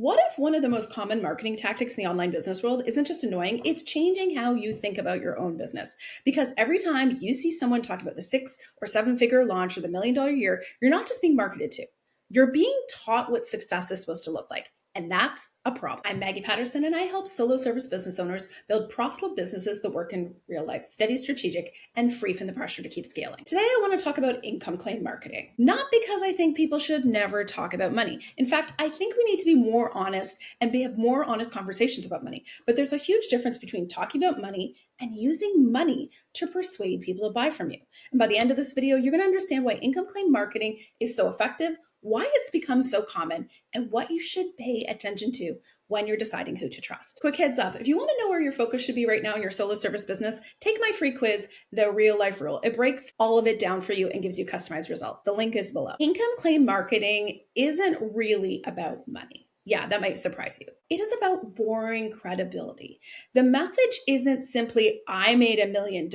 What if one of the most common marketing tactics in the online business world isn't just annoying, it's changing how you think about your own business? Because every time you see someone talk about the 6 or 7 figure launch or the $1 million year, you're not just being marketed to, you're being taught what success is supposed to look like. And that's a problem. I'm Maggie Patterson, and I help solo service business owners build profitable businesses that work in real life, steady, strategic, and free from the pressure to keep scaling. Today, I want to talk about income claim marketing. Not because I think people should never talk about money. In fact, I think we need to be more honest and have more honest conversations about money. But there's a huge difference between talking about money and using money to persuade people to buy from you. And by the end of this video, you're going to understand why income claim marketing is so effective, why it's become so common, and what you should pay attention to when you're deciding who to trust. Quick heads up, if you want to know where your focus should be right now in your solo service business, take my free quiz, The Real Life Rule. It breaks all of it down for you and gives you a customized result. The link is below. Income claim marketing isn't really about money. Yeah, that might surprise you. It is about boring credibility. The message isn't simply, I made $1 million.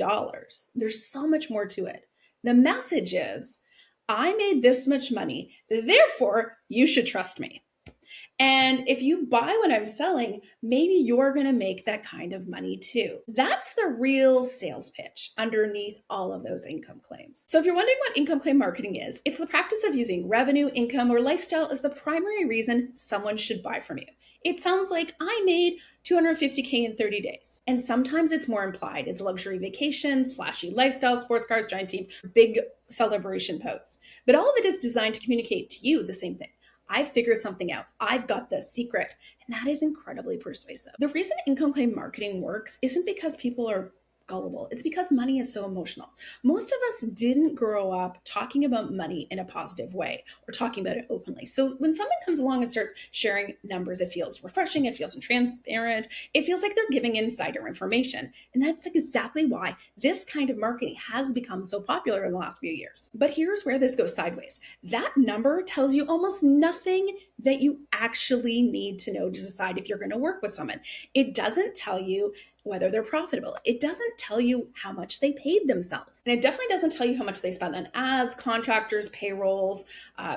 There's so much more to it. The message is, I made this much money, therefore you should trust me. And if you buy what I'm selling, maybe you're going to make that kind of money too. That's the real sales pitch underneath all of those income claims. So if you're wondering what income claim marketing is, it's the practice of using revenue, income, or lifestyle as the primary reason someone should buy from you. It sounds like I made $250K in 30 days. And sometimes it's more implied. It's luxury vacations, flashy lifestyle, sports cars, giant team, big celebration posts. But all of it is designed to communicate to you the same thing. I've figured something out. I've got the secret. And that is incredibly persuasive. The reason income claim marketing works isn't because people are gullible. It's because money is so emotional. Most of us didn't grow up talking about money in a positive way or talking about it openly. So when someone comes along and starts sharing numbers, it feels refreshing. It feels transparent. It feels like they're giving insider information. And that's exactly why this kind of marketing has become so popular in the last few years. But here's where this goes sideways. That number tells you almost nothing that you actually need to know to decide if you're going to work with someone. It doesn't tell you whether they're profitable. It doesn't tell you how much they paid themselves. And it definitely doesn't tell you how much they spent on ads, contractors, payrolls,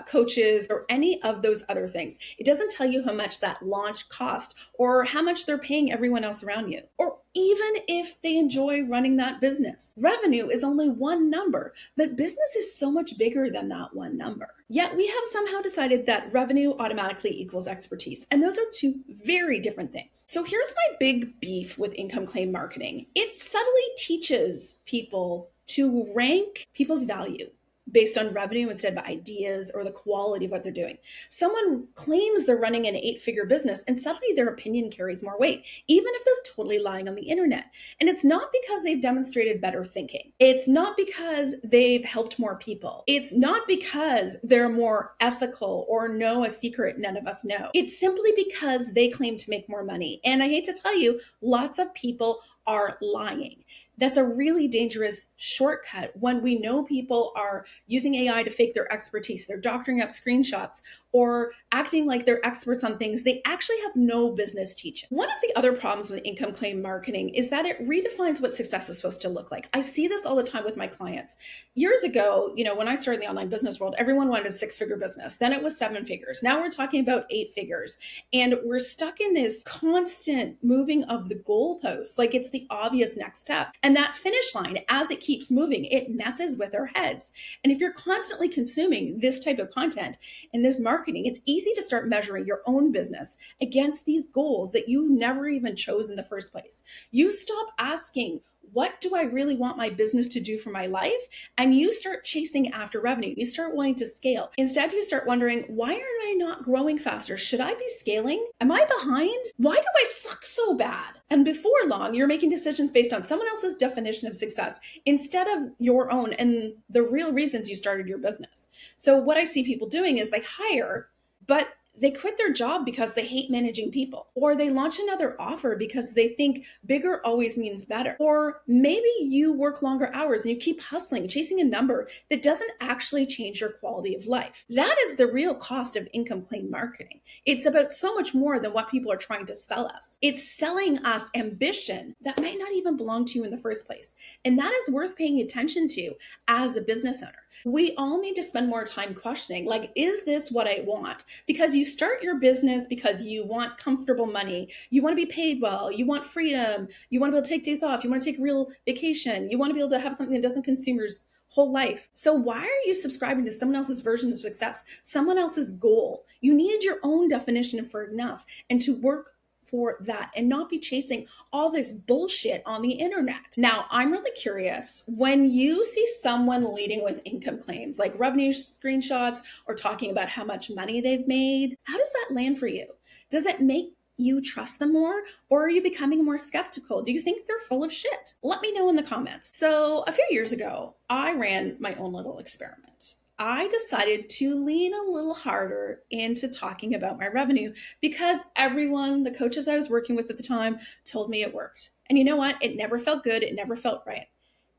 coaches, or any of those other things. It doesn't tell you how much that launch cost or how much they're paying everyone else around you, or even if they enjoy running that business. Revenue is only one number, but business is so much bigger than that one number. Yet we have somehow decided that revenue automatically equals expertise, and those are two very different things. So here's my big beef with income claim marketing. It subtly teaches people to rank people's value based on revenue instead of ideas or the quality of what they're doing. Someone claims they're running an 8-figure business and suddenly their opinion carries more weight, even if they're totally lying on the internet. And it's not because they've demonstrated better thinking. It's not because they've helped more people. It's not because they're more ethical or know a secret none of us know. It's simply because they claim to make more money. And I hate to tell you, lots of people are lying. That's a really dangerous shortcut when we know people are using AI to fake their expertise. They're doctoring up screenshots or acting like they're experts on things they actually have no business teaching. One of the other problems with income claim marketing is that it redefines what success is supposed to look like. I see this all the time with my clients. Years ago, when I started in the online business world, everyone wanted a 6-figure business. Then it was 7 figures. Now we're talking about 8 figures. And we're stuck in this constant moving of the goalposts, like it's the obvious next step. And that finish line, as it keeps moving, it messes with our heads. And if you're constantly consuming this type of content and this marketing, it's easy to start measuring your own business against these goals that you never even chose in the first place. You stop asking, what do I really want my business to do for my life? And you start chasing after revenue. You start wanting to scale. Instead, you start wondering, why am I not growing faster? Should I be scaling? Am I behind? Why do I suck so bad? And before long, you're making decisions based on someone else's definition of success instead of your own and the real reasons you started your business. So what I see people doing is they hire, but they quit their job because they hate managing people, or they launch another offer because they think bigger always means better. Or maybe you work longer hours and you keep hustling, chasing a number that doesn't actually change your quality of life. That is the real cost of income claim marketing. It's about so much more than what people are trying to sell us. It's selling us ambition that might not even belong to you in the first place. And that is worth paying attention to as a business owner. We all need to spend more time questioning, like, is this what I want? Because you you start your business because you want comfortable money, you want to be paid well, you want freedom, you want to be able to take days off, you want to take a real vacation, you want to be able to have something that doesn't consume your whole life. So why are you subscribing to someone else's version of success, someone else's goal? You need your own definition for enough and to work for that and not be chasing all this bullshit on the internet. Now, I'm really curious, when you see someone leading with income claims like revenue screenshots or talking about how much money they've made, how does that land for you? Does it make you trust them more, or are you becoming more skeptical? Do you think they're full of shit? Let me know in the comments. So a few years ago, I ran my own little experiment. I decided to lean a little harder into talking about my revenue because everyone, the coaches I was working with at the time, told me it worked. And you know what? It never felt good. It never felt right.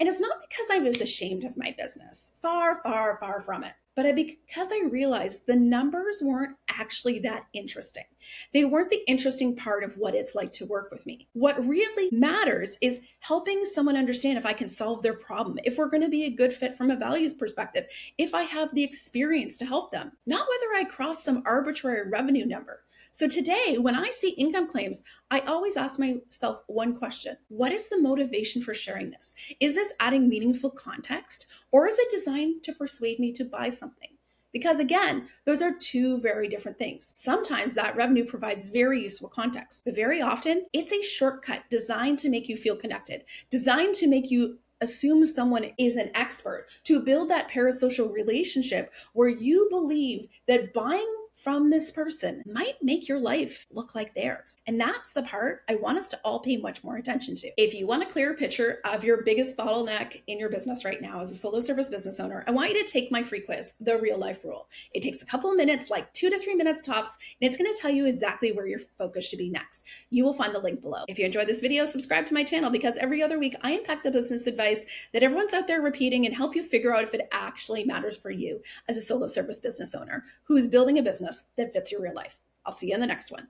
And it's not because I was ashamed of my business. Far, far, far from it. But because I realized the numbers weren't actually that interesting. They weren't the interesting part of what it's like to work with me. What really matters is helping someone understand if I can solve their problem, if we're going to be a good fit from a values perspective, if I have the experience to help them, not whether I cross some arbitrary revenue number. So today, when I see income claims, I always ask myself one question. What is the motivation for sharing this? Is this adding meaningful context, or is it designed to persuade me to buy something? Because again, those are two very different things. Sometimes that revenue provides very useful context, but very often it's a shortcut designed to make you feel connected, designed to make you assume someone is an expert, to build that parasocial relationship where you believe that buying from this person might make your life look like theirs. And that's the part I want us to all pay much more attention to. If you want a clearer picture of your biggest bottleneck in your business right now as a solo service business owner, I want you to take my free quiz, The Real Life Rule. It takes a couple of minutes, like 2 to 3 minutes tops, and it's going to tell you exactly where your focus should be next. You will find the link below. If you enjoyed this video, subscribe to my channel because every other week I unpack the business advice that everyone's out there repeating and help you figure out if it actually matters for you as a solo service business owner who's building a business that fits your real life. I'll see you in the next one.